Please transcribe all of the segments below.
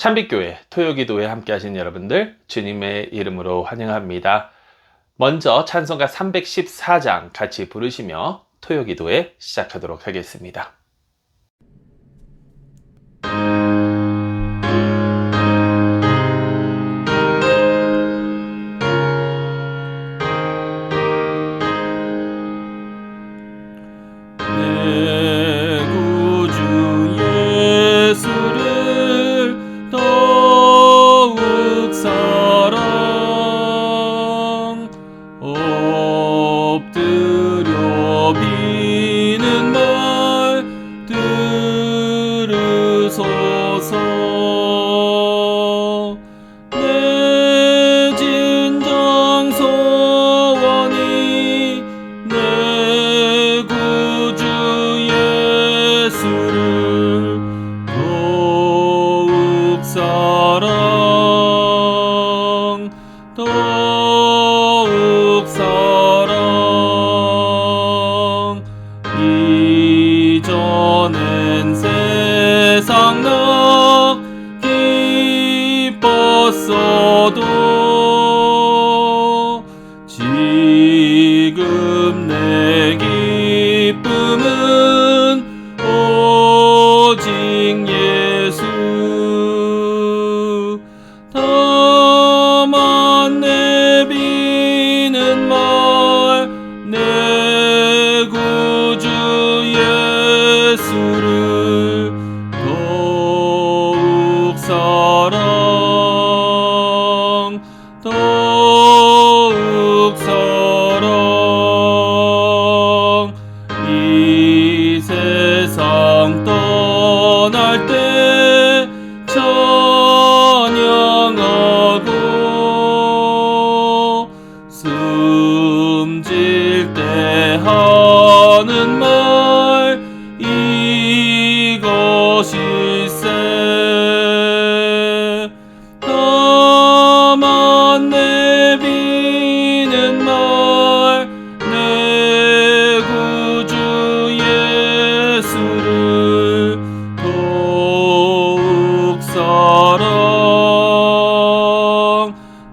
참빛교회 토요기도에 함께 하신 여러분들 주님의 이름으로 환영합니다. 먼저 찬송가 314장 같이 부르시며 토요기도에 시작하도록 하겠습니다. 내 구주 예수를 더욱 사랑 엎드려 비는 말 들으소서. 내 진정 소원이 내 구주 예수를 더욱 사랑 더욱 사랑. 이전엔 세상 나 기뻤어도 지금 내 기쁨은 오직 예수. 다만 내비는 말 내 구주 예수를 더욱 사랑 더욱 사랑. 이 세상 떠날 때 찬양하고 숨질 때 하는 말 이것일세. 다만 내비는 말 내 구주 예수를 더욱 사랑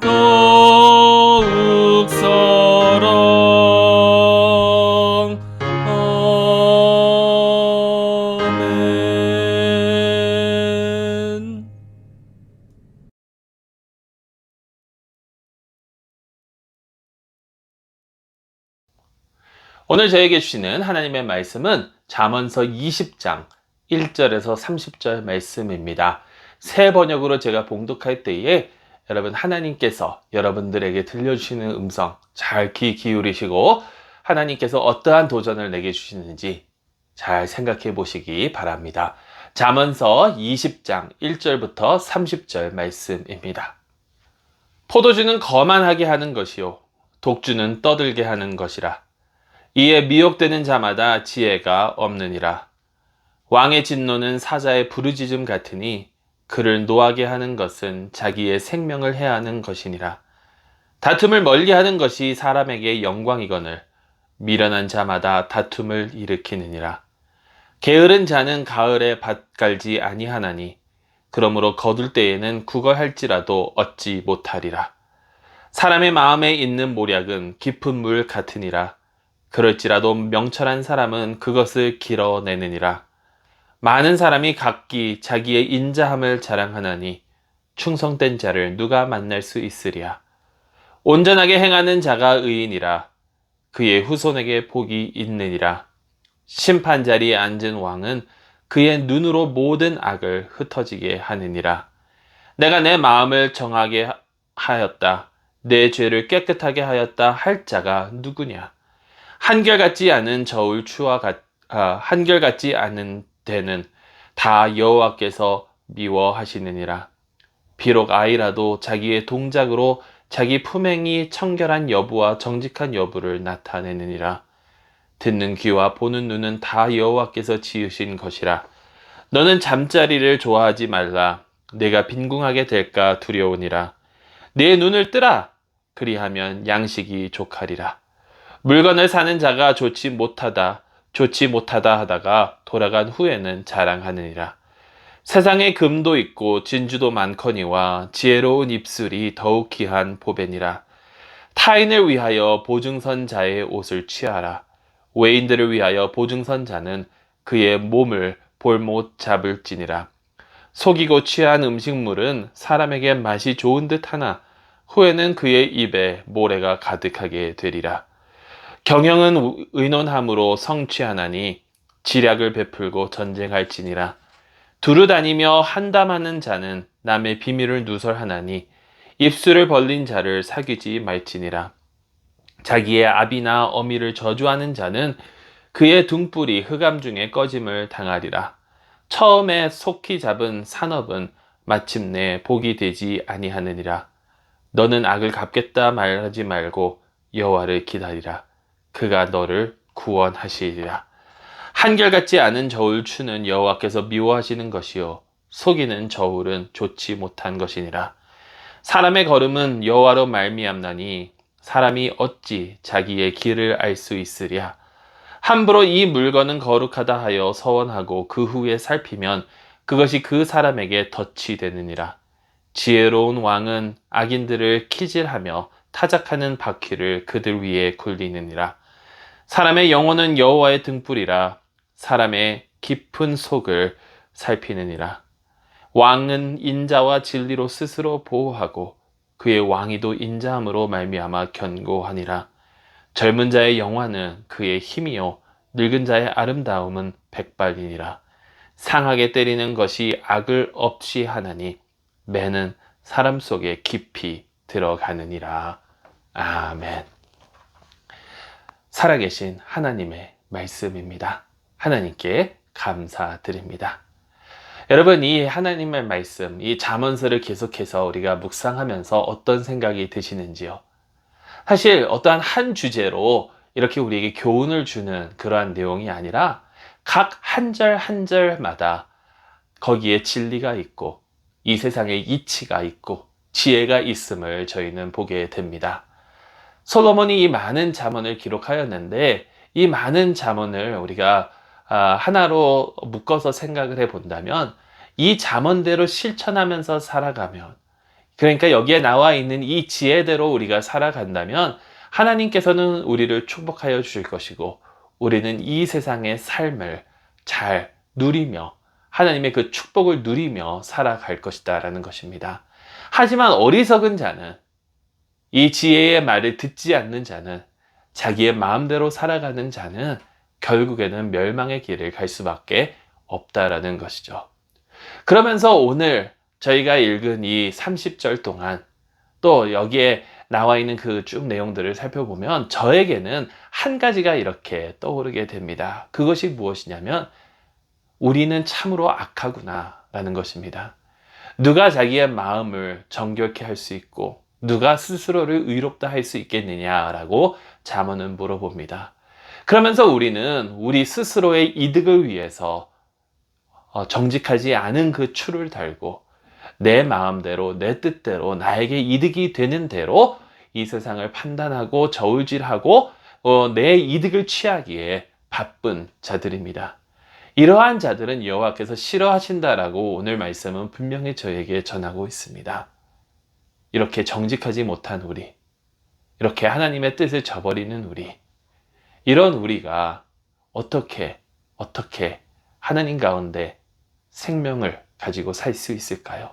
더욱 사랑. 아멘. 오늘 저에게 주시는 하나님의 말씀은 잠언서 20장 1절에서 30절 말씀입니다. 새 번역으로 제가 봉독할 때에 여러분 하나님께서 여러분들에게 들려주시는 음성 잘 귀 기울이시고 하나님께서 어떠한 도전을 내게 주시는지 잘 생각해 보시기 바랍니다. 잠언서 20장 1절부터 30절 말씀입니다. 포도주는 거만하게 하는 것이요 독주는 떠들게 하는 것이라. 이에 미혹되는 자마다 지혜가 없느니라. 왕의 진노는 사자의 부르짖음 같으니 그를 노하게 하는 것은 자기의 생명을 해하는 것이니라. 다툼을 멀리하는 것이 사람에게 영광이거늘 미련한 자마다 다툼을 일으키느니라. 게으른 자는 가을에 밭 갈지 아니하나니 그러므로 거둘 때에는 구걸할지라도 얻지 못하리라. 사람의 마음에 있는 모략은 깊은 물 같으니라. 그럴지라도 명철한 사람은 그것을 길어내느니라. 많은 사람이 각기 자기의 인자함을 자랑하나니 충성된 자를 누가 만날 수 있으랴. 온전하게 행하는 자가 의인이라. 그의 후손에게 복이 있느니라. 심판 자리에 앉은 왕은 그의 눈으로 모든 악을 흩어지게 하느니라. 내가 내 마음을 정하게 하였다. 내 죄를 깨끗하게 하였다 할 자가 누구냐. 한결같지 않은 한결같지 않은 데는 다 여호와께서 미워하시느니라. 비록 아이라도 자기의 동작으로 자기 품행이 청결한 여부와 정직한 여부를 나타내느니라. 듣는 귀와 보는 눈은 다 여호와께서 지으신 것이라. 너는 잠자리를 좋아하지 말라. 내가 빈궁하게 될까 두려우니라. 내 눈을 뜨라. 그리하면 양식이 족하리라. 물건을 사는 자가 좋지 못하다 하다가 돌아간 후에는 자랑하느니라. 세상에 금도 있고 진주도 많거니와 지혜로운 입술이 더욱 귀한 보배니라. 타인을 위하여 보증선자의 옷을 취하라. 외인들을 위하여 보증선자는 그의 몸을 볼못 잡을지니라. 속이고 취한 음식물은 사람에게 맛이 좋은 듯 하나 후에는 그의 입에 모래가 가득하게 되리라. 경영은 의논함으로 성취하나니 지략을 베풀고 전쟁할지니라. 두루 다니며 한담하는 자는 남의 비밀을 누설하나니 입술을 벌린 자를 사귀지 말지니라. 자기의 아비나 어미를 저주하는 자는 그의 등불이 흑암 중에 꺼짐을 당하리라. 처음에 속히 잡은 산업은 마침내 복이 되지 아니하느니라. 너는 악을 갚겠다 말하지 말고 여호와를 기다리라. 그가 너를 구원하시리라. 한결같지 않은 저울 추는 여호와께서 미워하시는 것이요 속이는 저울은 좋지 못한 것이니라. 사람의 걸음은 여호와로 말미암나니 사람이 어찌 자기의 길을 알 수 있으랴. 함부로 이 물건은 거룩하다 하여 서원하고 그 후에 살피면 그것이 그 사람에게 덫이 되느니라. 지혜로운 왕은 악인들을 키질하며 타작하는 바퀴를 그들 위에 굴리느니라. 사람의 영혼은 여호와의 등불이라. 사람의 깊은 속을 살피느니라. 왕은 인자와 진리로 스스로 보호하고 그의 왕위도 인자함으로 말미암아 견고하니라. 젊은 자의 영화는 그의 힘이요 늙은 자의 아름다움은 백발이니라. 상하게 때리는 것이 악을 없이 하나니 매는 사람 속에 깊이 들어가느니라. 아멘. 살아계신 하나님의 말씀입니다. 하나님께 감사드립니다. 여러분, 이 하나님의 말씀, 이 잠언서를 계속해서 우리가 묵상하면서 어떤 생각이 드시는지요? 사실 어떠한 한 주제로 이렇게 우리에게 교훈을 주는 그러한 내용이 아니라 각 한 절 한 절마다 거기에 진리가 있고 이 세상에 이치가 있고 지혜가 있음을 저희는 보게 됩니다. 솔로몬이 이 많은 잠언을 기록하였는데 이 많은 잠언을 우리가 하나로 묶어서 생각을 해 본다면 이 잠언대로 실천하면서 살아가면, 그러니까 여기에 나와 있는 이 지혜대로 우리가 살아간다면 하나님께서는 우리를 축복하여 주실 것이고 우리는 이 세상의 삶을 잘 누리며 하나님의 그 축복을 누리며 살아갈 것이다 라는 것입니다. 하지만 어리석은 자는, 이 지혜의 말을 듣지 않는 자는, 자기의 마음대로 살아가는 자는 결국에는 멸망의 길을 갈 수밖에 없다라는 것이죠. 그러면서 오늘 저희가 읽은 이 30절 동안 또 여기에 나와 있는 그 쭉 내용들을 살펴보면 저에게는 한 가지가 이렇게 떠오르게 됩니다. 그것이 무엇이냐면 우리는 참으로 악하구나 라는 것입니다. 누가 자기의 마음을 정결케 할 수 있고 누가 스스로를 의롭다 할 수 있겠느냐라고 잠언은 물어봅니다. 그러면서 우리는 우리 스스로의 이득을 위해서 정직하지 않은 그 추를 달고 내 마음대로 내 뜻대로 나에게 이득이 되는 대로 이 세상을 판단하고 저울질하고 내 이득을 취하기에 바쁜 자들입니다. 이러한 자들은 여호와께서 싫어하신다라고 오늘 말씀은 분명히 저에게 전하고 있습니다. 이렇게 정직하지 못한 우리, 이렇게 하나님의 뜻을 저버리는 우리, 이런 우리가 어떻게 하나님 가운데 생명을 가지고 살 수 있을까요?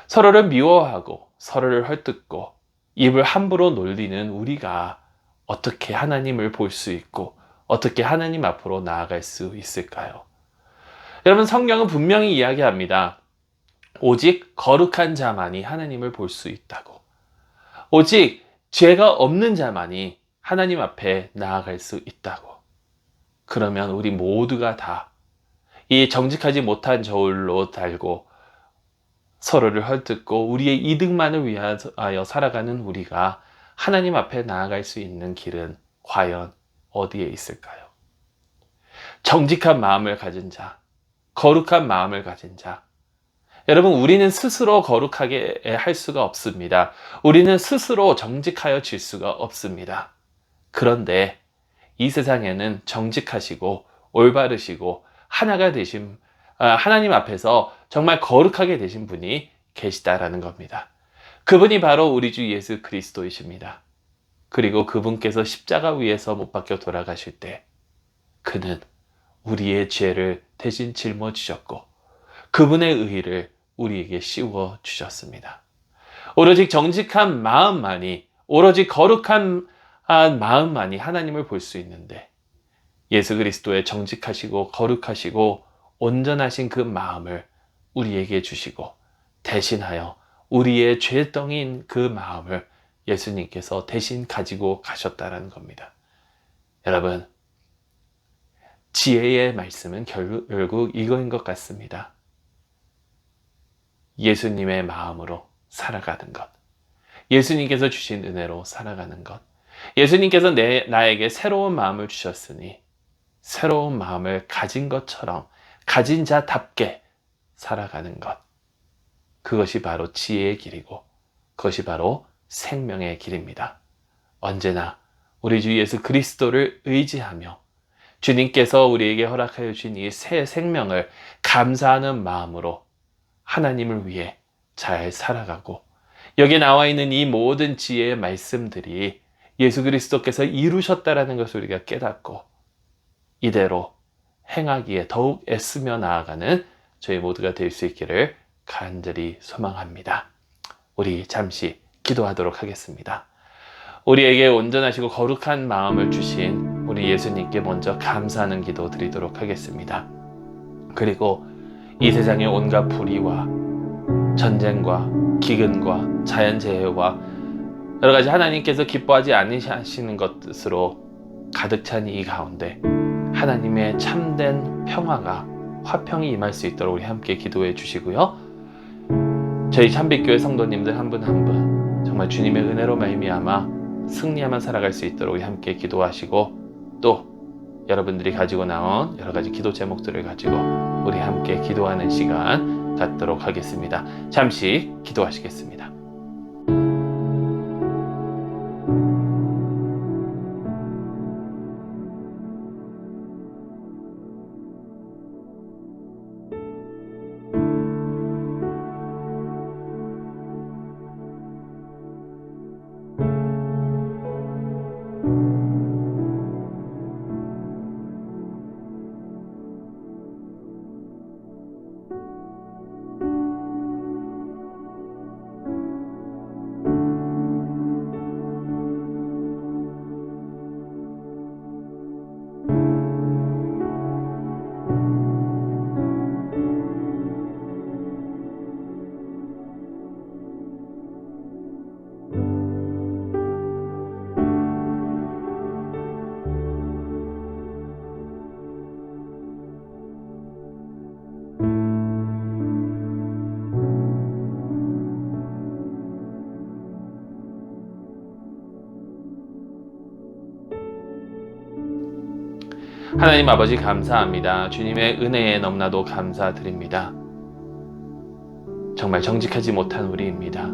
서로를 미워하고 서로를 헐뜯고 입을 함부로 놀리는 우리가 어떻게 하나님을 볼 수 있고 어떻게 하나님 앞으로 나아갈 수 있을까요? 여러분, 성경은 분명히 이야기합니다. 오직 거룩한 자만이 하나님을 볼 수 있다고. 오직 죄가 없는 자만이 하나님 앞에 나아갈 수 있다고. 그러면 우리 모두가 다 이 정직하지 못한 저울로 달고 서로를 헐뜯고 우리의 이득만을 위하여 살아가는 우리가 하나님 앞에 나아갈 수 있는 길은 과연 어디에 있을까요? 정직한 마음을 가진 자, 거룩한 마음을 가진 자. 여러분, 우리는 스스로 거룩하게 할 수가 없습니다. 우리는 스스로 정직하여질 수가 없습니다. 그런데 이 세상에는 정직하시고 올바르시고 하나가 되신 하나님 앞에서 정말 거룩하게 되신 분이 계시다라는 겁니다. 그분이 바로 우리 주 예수 그리스도이십니다. 그리고 그분께서 십자가 위에서 못 박혀 돌아가실 때 그는 우리의 죄를 대신 짊어지셨고 그분의 의의를 우리에게 씌워 주셨습니다. 오로지 정직한 마음만이, 오로지 거룩한 마음만이 하나님을 볼 수 있는데 예수 그리스도의 정직하시고 거룩하시고 온전하신 그 마음을 우리에게 주시고 대신하여 우리의 죄덩이인 그 마음을 예수님께서 대신 가지고 가셨다는 겁니다. 여러분, 지혜의 말씀은 결국 이거인 것 같습니다. 예수님의 마음으로 살아가는 것. 예수님께서 주신 은혜로 살아가는 것. 예수님께서 나에게 새로운 마음을 주셨으니 새로운 마음을 가진 것처럼 가진 자답게 살아가는 것. 그것이 바로 지혜의 길이고 그것이 바로 생명의 길입니다. 언제나 우리 주 예수 그리스도를 의지하며 주님께서 우리에게 허락하여 주신 이 새 생명을 감사하는 마음으로 하나님을 위해 잘 살아가고 여기에 나와 있는 이 모든 지혜의 말씀들이 예수 그리스도께서 이루셨다라는 것을 우리가 깨닫고 이대로 행하기에 더욱 애쓰며 나아가는 저희 모두가 될 수 있기를 간절히 소망합니다. 우리 잠시 기도하도록 하겠습니다. 우리에게 온전하시고 거룩한 마음을 주신 우리 예수님께 먼저 감사하는 기도 드리도록 하겠습니다. 그리고 이 세상의 온갖 불의와 전쟁과 기근과 자연재해와 여러 가지 하나님께서 기뻐하지 않으시는 것으로 가득 찬 이 가운데 하나님의 참된 평화가 화평이 임할 수 있도록 우리 함께 기도해 주시고요. 저희 참빛교회 성도님들 한 분 한 분 정말 주님의 은혜로 말미암아 승리하며 살아갈 수 있도록 우리 함께 기도하시고 또 여러분들이 가지고 나온 여러 가지 기도 제목들을 가지고 우리 함께 기도하는 시간 갖도록 하겠습니다. 잠시 기도하시겠습니다. 하나님 아버지 감사합니다. 주님의 은혜에 너무나도 감사드립니다. 정말 정직하지 못한 우리입니다.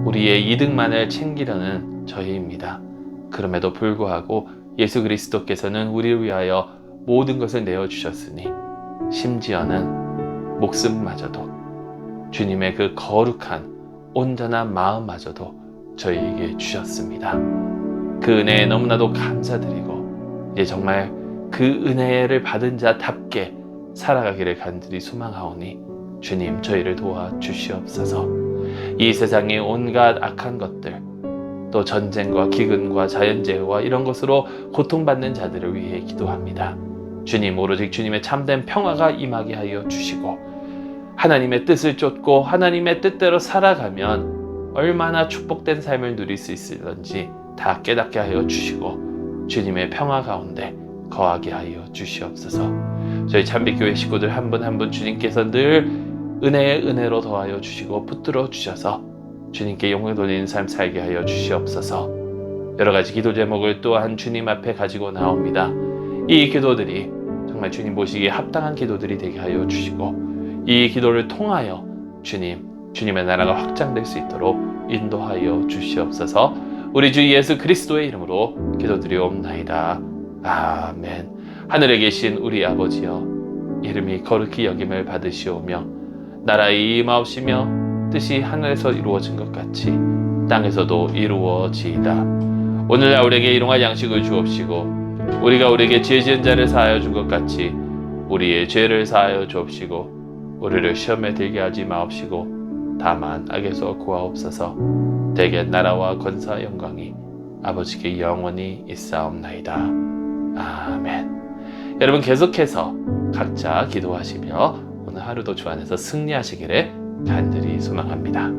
우리의 이득만을 챙기려는 저희입니다. 그럼에도 불구하고 예수 그리스도께서는 우리를 위하여 모든 것을 내어주셨으니 심지어는 목숨마저도 주님의 그 거룩한 온전한 마음마저도 저희에게 주셨습니다. 그 은혜에 너무나도 감사드리고 이제 정말 그 은혜를 받은 자답게 살아가기를 간절히 소망하오니 주님 저희를 도와주시옵소서. 이 세상의 온갖 악한 것들 또 전쟁과 기근과 자연재해와 이런 것으로 고통받는 자들을 위해 기도합니다. 주님 오로지 주님의 참된 평화가 임하게 하여 주시고 하나님의 뜻을 쫓고 하나님의 뜻대로 살아가면 얼마나 축복된 삶을 누릴 수 있을런지 다 깨닫게 하여 주시고 주님의 평화 가운데 거하게 하여 주시옵소서. 저희 참빛교회 식구들 한 분 한 분 주님께서 늘 은혜의 은혜로 더하여 주시고 붙들어 주셔서 주님께 영광 돌리는 삶 살게 하여 주시옵소서. 여러 가지 기도 제목을 또한 주님 앞에 가지고 나옵니다. 이 기도들이 정말 주님 보시기에 합당한 기도들이 되게 하여 주시고 이 기도를 통하여 주님의 나라가 확장될 수 있도록 인도하여 주시옵소서. 우리 주 예수 그리스도의 이름으로 기도드리옵나이다. 아멘. 하늘에 계신 우리 아버지여, 이름이 거룩히 여김을 받으시오며 나라의 임하옵시며 뜻이 하늘에서 이루어진 것 같이 땅에서도 이루어지이다. 오늘날 우리에게 일용할 양식을 주옵시고 우리가 우리에게 죄 지은 자를 사하여 준 것 같이 우리의 죄를 사하여 주옵시고 우리를 시험에 들게 하지 마옵시고 다만 악에서 구하옵소서. 대개 나라와 권사와 영광이 아버지께 영원히 있사옵나이다. 아멘. 여러분 계속해서 각자 기도하시며 오늘 하루도 주 안에서 승리하시기를 간절히 소망합니다.